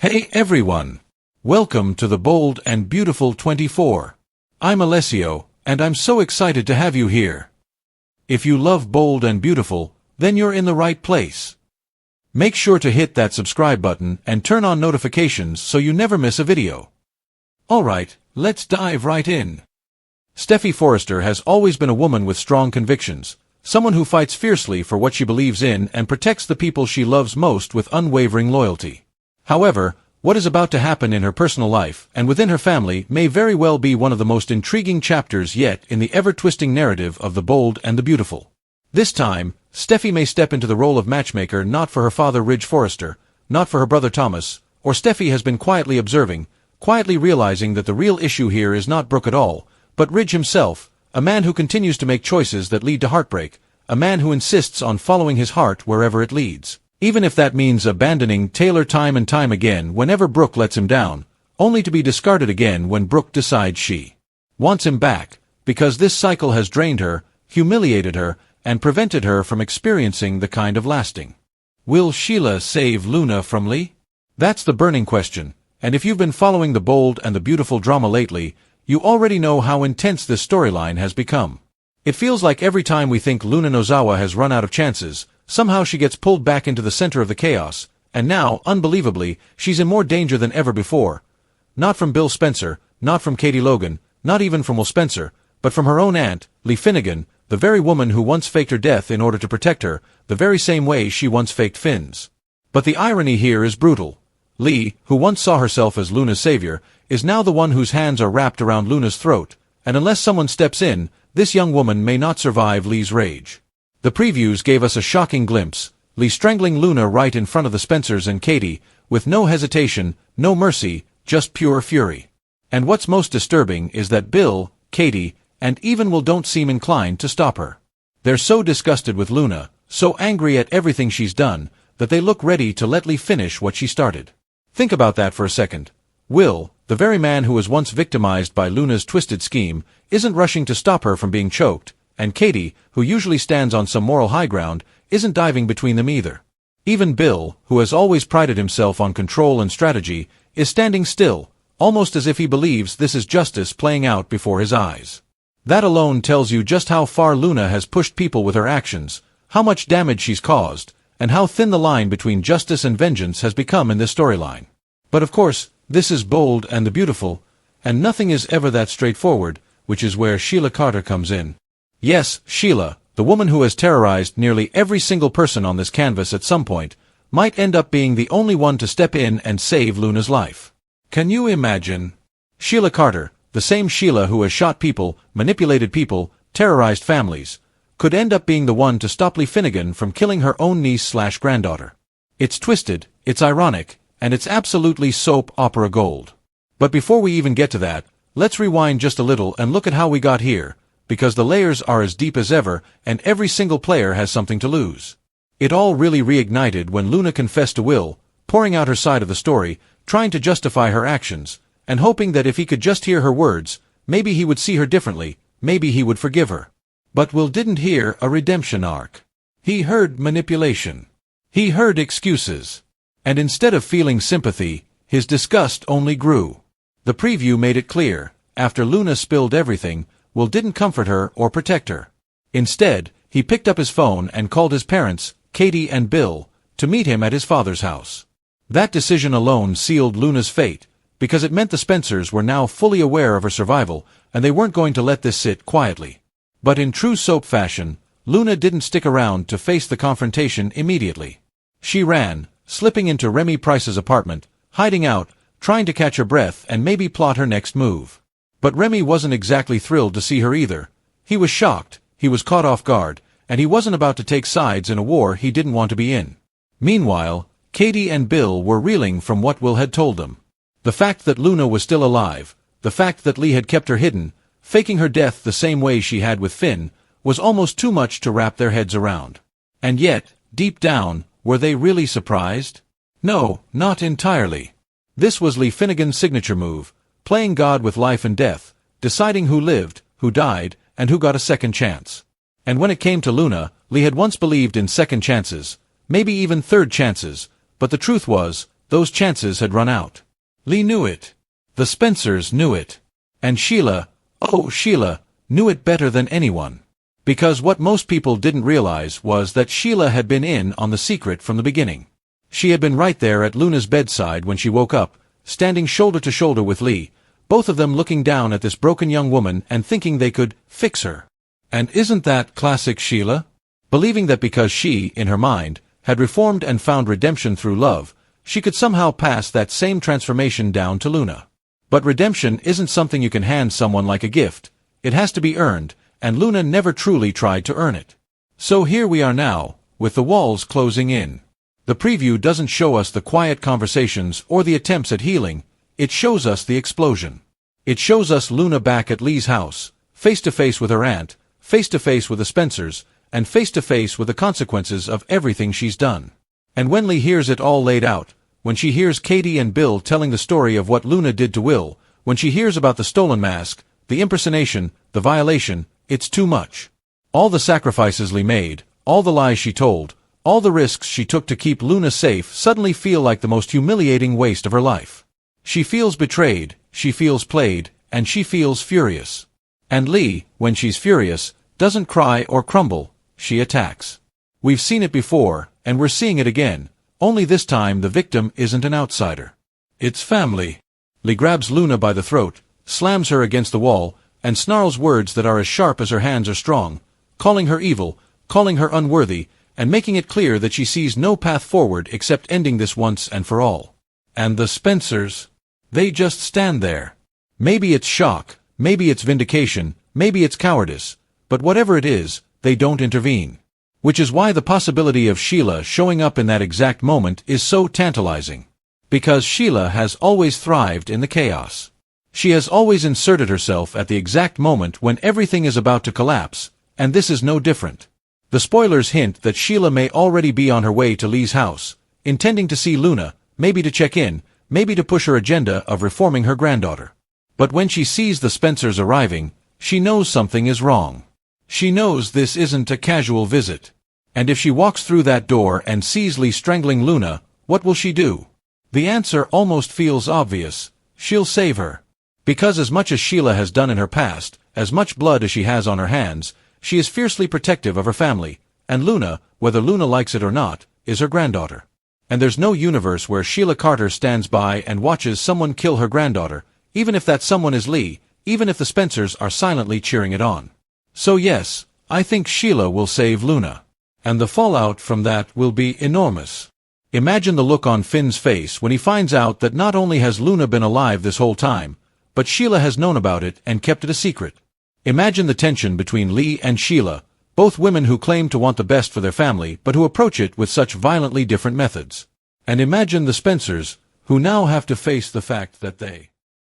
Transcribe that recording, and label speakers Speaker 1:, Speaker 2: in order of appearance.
Speaker 1: Hey everyone! Welcome to the Bold and Beautiful 24. I'm Alessio, and I'm so excited to have you here. If you love Bold and Beautiful, then you're in the right place. Make sure to hit that subscribe button and turn on notifications so you never miss a video. Alright, let's dive right in. Steffy Forrester has always been a woman with strong convictions, someone who fights fiercely for what she believes in and protects the people she loves most with unwavering loyalty. However, what is about to happen in her personal life and within her family may very well be one of the most intriguing chapters yet in the ever-twisting narrative of the Bold and the Beautiful. This time, Steffy may step into the role of matchmaker not for her father Ridge Forrester, not for her brother Thomas, or Steffy has been quietly observing, quietly realizing that the real issue here is not Brooke at all, but Ridge himself, a man who continues to make choices that lead to heartbreak, a man who insists on following his heart wherever it leads. Even if that means abandoning Taylor time and time again whenever Brooke lets him down, only to be discarded again when Brooke decides she wants him back, because this cycle has drained her, humiliated her, and prevented her from experiencing the kind of lasting. Will Sheila save Luna from Lee? That's the burning question, and if you've been following the Bold and the Beautiful drama lately, you already know how intense this storyline has become. It feels like every time we think Luna Nozawa has run out of chances, somehow she gets pulled back into the center of the chaos, and now, unbelievably, she's in more danger than ever before. Not from Bill Spencer, not from Katie Logan, not even from Will Spencer, but from her own aunt, Lee Finnegan, the very woman who once faked her death in order to protect her, the very same way she once faked Finn's. But the irony here is brutal. Lee, who once saw herself as Luna's savior, is now the one whose hands are wrapped around Luna's throat, and unless someone steps in, this young woman may not survive Lee's rage. The previews gave us a shocking glimpse, Lee strangling Luna right in front of the Spencers and Katie, with no hesitation, no mercy, just pure fury. And what's most disturbing is that Bill, Katie, and even Will don't seem inclined to stop her. They're so disgusted with Luna, so angry at everything she's done, that they look ready to let Lee finish what she started. Think about that for a second. Will, the very man who was once victimized by Luna's twisted scheme, isn't rushing to stop her from being choked, and Katie, who usually stands on some moral high ground, isn't diving between them either. Even Bill, who has always prided himself on control and strategy, is standing still, almost as if he believes this is justice playing out before his eyes. That alone tells you just how far Luna has pushed people with her actions, how much damage she's caused, and how thin the line between justice and vengeance has become in this storyline. But of course, this is Bold and the Beautiful, and nothing is ever that straightforward, which is where Sheila Carter comes in. Yes, Sheila, the woman who has terrorized nearly every single person on this canvas at some point, might end up being the only one to step in and save Luna's life. Can you imagine? Sheila Carter, the same Sheila who has shot people, manipulated people, terrorized families, could end up being the one to stop Lee Finnegan from killing her own niece/granddaughter. It's twisted, it's ironic, and it's absolutely soap opera gold. But before we even get to that, let's rewind just a little and look at how we got here, because the layers are as deep as ever, and every single player has something to lose. It all really reignited when Luna confessed to Will, pouring out her side of the story, trying to justify her actions, and hoping that if he could just hear her words, maybe he would see her differently, maybe he would forgive her. But Will didn't hear a redemption arc. He heard manipulation. He heard excuses. And instead of feeling sympathy, his disgust only grew. The preview made it clear, after Luna spilled everything, Will didn't comfort her or protect her. Instead, he picked up his phone and called his parents, Katie and Bill, to meet him at his father's house. That decision alone sealed Luna's fate, because it meant the Spencers were now fully aware of her survival, and they weren't going to let this sit quietly. But in true soap fashion, Luna didn't stick around to face the confrontation immediately. She ran, slipping into Remy Price's apartment, hiding out, trying to catch her breath and maybe plot her next move. But Remy wasn't exactly thrilled to see her either. He was shocked, he was caught off guard, and he wasn't about to take sides in a war he didn't want to be in. Meanwhile, Katie and Bill were reeling from what Will had told them. The fact that Luna was still alive, the fact that Lee had kept her hidden, faking her death the same way she had with Finn, was almost too much to wrap their heads around. And yet, deep down, were they really surprised? No, not entirely. This was Lee Finnegan's signature move, playing God with life and death, deciding who lived, who died, and who got a second chance. And when it came to Luna, Lee had once believed in second chances, maybe even third chances, but the truth was, those chances had run out. Lee knew it. The Spencers knew it. And Sheila, oh Sheila, knew it better than anyone. Because what most people didn't realize was that Sheila had been in on the secret from the beginning. She had been right there at Luna's bedside when she woke up, standing shoulder to shoulder with Lee, both of them looking down at this broken young woman and thinking they could fix her. And isn't that classic Sheila? Believing that because she, in her mind, had reformed and found redemption through love, she could somehow pass that same transformation down to Luna. But redemption isn't something you can hand someone like a gift. It has to be earned, and Luna never truly tried to earn it. So here we are now, with the walls closing in. The preview doesn't show us the quiet conversations or the attempts at healing, it shows us the explosion. It shows us Luna back at Lee's house, face to face with her aunt, face to face with the Spencers, and face to face with the consequences of everything she's done. And when Lee hears it all laid out, when she hears Katie and Bill telling the story of what Luna did to Will, when she hears about the stolen mask, the impersonation, the violation, it's too much. All the sacrifices Lee made, all the lies she told, all the risks she took to keep Luna safe suddenly feel like the most humiliating waste of her life. She feels betrayed, she feels played, and she feels furious. And Lee, when she's furious, doesn't cry or crumble, she attacks. We've seen it before, and we're seeing it again, only this time the victim isn't an outsider. It's family. Lee grabs Luna by the throat, slams her against the wall, and snarls words that are as sharp as her hands are strong, calling her evil, calling her unworthy, and making it clear that she sees no path forward except ending this once and for all. And the Spencers, they just stand there. Maybe it's shock, maybe it's vindication, maybe it's cowardice, but whatever it is, they don't intervene. Which is why the possibility of Sheila showing up in that exact moment is so tantalizing. Because Sheila has always thrived in the chaos. She has always inserted herself at the exact moment when everything is about to collapse, and this is no different. The spoilers hint that Sheila may already be on her way to Lee's house, intending to see Luna, maybe to check in, maybe to push her agenda of reforming her granddaughter. But when she sees the Spencers arriving, she knows something is wrong. She knows this isn't a casual visit. And if she walks through that door and sees Lee strangling Luna, what will she do? The answer almost feels obvious. She'll save her. Because as much as Sheila has done in her past, as much blood as she has on her hands, she is fiercely protective of her family, and Luna, whether Luna likes it or not, is her granddaughter. And there's no universe where Sheila Carter stands by and watches someone kill her granddaughter, even if that someone is Lee, even if the Spencers are silently cheering it on. So yes, I think Sheila will save Luna. And the fallout from that will be enormous. Imagine the look on Finn's face when he finds out that not only has Luna been alive this whole time, but Sheila has known about it and kept it a secret. Imagine the tension between Lee and Sheila, both women who claim to want the best for their family but who approach it with such violently different methods. And imagine the Spencers, who now have to face the fact that they